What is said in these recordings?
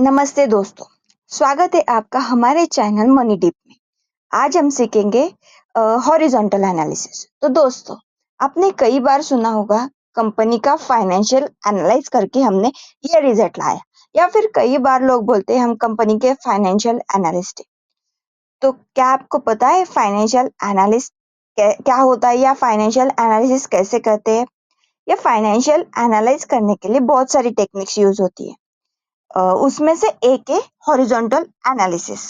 नमस्ते दोस्तों, स्वागत है आपका हमारे चैनल मनी डिप में। आज हम सीखेंगे हॉरिजॉन्टल एनालिसिस। तो दोस्तों, आपने कई बार सुना होगा कंपनी का फाइनेंशियल एनालाइज करके हमने ये रिजल्ट लाया, या फिर कई बार लोग बोलते हैं हम कंपनी के फाइनेंशियल एनालिस्ट हैं। तो क्या आपको पता है फाइनेंशियल एनालिस्ट क्या होता है या फाइनेंशियल एनालिसिस कैसे करते हैं? या फाइनेंशियल एनालाइज करने के लिए बहुत सारी टेक्निक्स यूज होती है। उसमें से एक है हॉरिजॉन्टल एनालिसिस।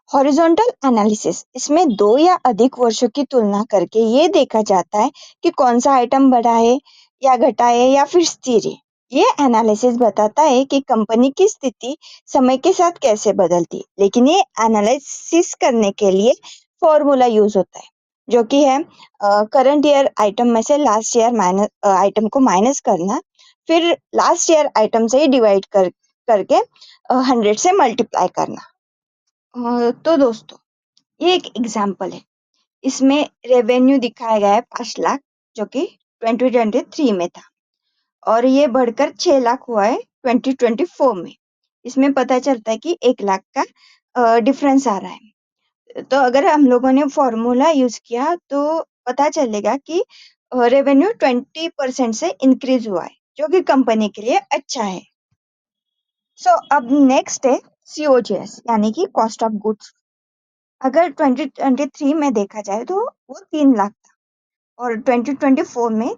हॉरिजॉन्टल एनालिसिस इसमें दो या अधिक वर्षों की तुलना करके ये देखा जाता है कि कौन सा आइटम बढ़ा है या घटा है या फिर स्थिर है। ये एनालिसिस बताता है कि कंपनी की स्थिति समय के साथ कैसे बदलती है, लेकिन ये एनालिसिस करने के लिए फॉर्मूला यूज होता है, जो कि है करंट ईयर आइटम में से लास्ट ईयर माइनस आइटम को माइनस करना, फिर लास्ट ईयर आइटम से ही डिवाइड करके 100 से मल्टीप्लाई करना। तो दोस्तों, ये एक एग्जाम्पल है। इसमें रेवेन्यू दिखाया गया है 5 लाख, जो कि 2023 में था, और ये बढ़कर 6 लाख हुआ है 2024 में। इसमें पता चलता है कि 1 लाख का डिफरेंस आ रहा है। तो अगर हम लोगों ने फॉर्मूला यूज किया तो पता चलेगा कि रेवेन्यू 20% से इंक्रीज हुआ है, जो कि कंपनी के लिए अच्छा है। अब नेक्स्ट है COGS, यानी कि कॉस्ट ऑफ गुड्स। अगर 2023 में देखा जाए तो वो 3 लाख था, और 2024 में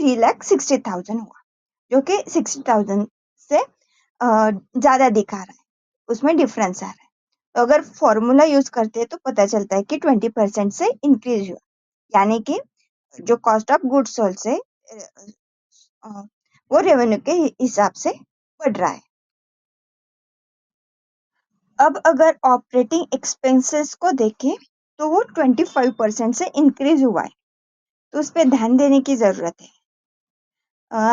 3,60,000 हुआ, जो कि 60,000 से ज्यादा दिखा रहा है। उसमें डिफरेंस आ रहा है। तो अगर फॉर्मूला यूज करते हैं तो पता चलता है कि 20% से इंक्रीज हुआ, यानी कि जो कॉस्ट ऑफ गुड्स सोल्ड से वो रेवेन्यू के हिसाब से बढ़ रहा है। अब अगर ऑपरेटिंग एक्सपेंसेस को देखें तो वो 25% से इंक्रीज हुआ है, तो उस पर ध्यान देने की ज़रूरत है।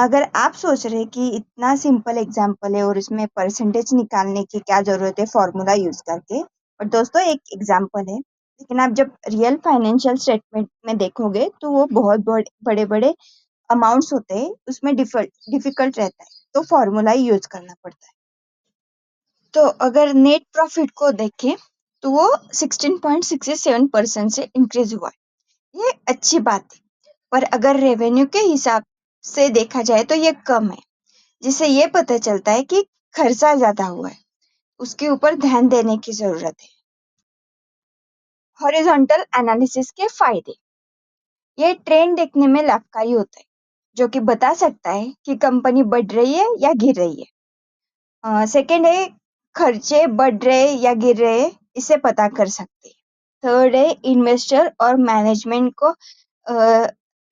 अगर आप सोच रहे हैं कि इतना सिंपल एग्जाम्पल है और इसमें परसेंटेज निकालने की क्या ज़रूरत है फॉर्मूला यूज करके, और दोस्तों एक एग्जाम्पल है, लेकिन आप जब रियल फाइनेंशियल स्टेटमेंट में देखोगे तो वो बहुत बड़े बड़े अमाउंट्स होते हैं, उसमें डिफिकल्ट रहता है, तो फॉर्मूला ही यूज करना पड़ता है। तो अगर नेट प्रॉफिट को देखें तो वो 16.67% से इंक्रीज हुआ है। ये अच्छी बात है, पर अगर रेवेन्यू के हिसाब से देखा जाए तो ये कम है, जिससे ये पता चलता है कि खर्चा ज्यादा हुआ है। उसके ऊपर ध्यान देने की जरूरत है। हॉरिजॉन्टल एनालिसिस के फायदे: ये ट्रेंड देखने में लाभकारी होता है, जो कि बता सकता है कि कंपनी बढ़ रही है या गिर रही है। सेकेंड है खर्चे बढ़ रहे या गिर रहे, इसे पता कर सकते हैं। थर्ड है इन्वेस्टर और मैनेजमेंट को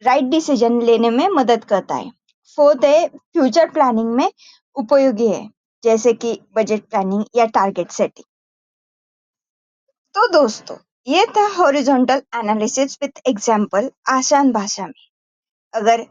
राइट डिसीजन लेने में मदद करता है। फोर्थ है फ्यूचर प्लानिंग में उपयोगी है, जैसे कि बजट प्लानिंग या टारगेट सेटिंग। तो दोस्तों, ये था हॉरिजॉन्टल एनालिसिस विद एग्जांपल आसान भाषा में। अगर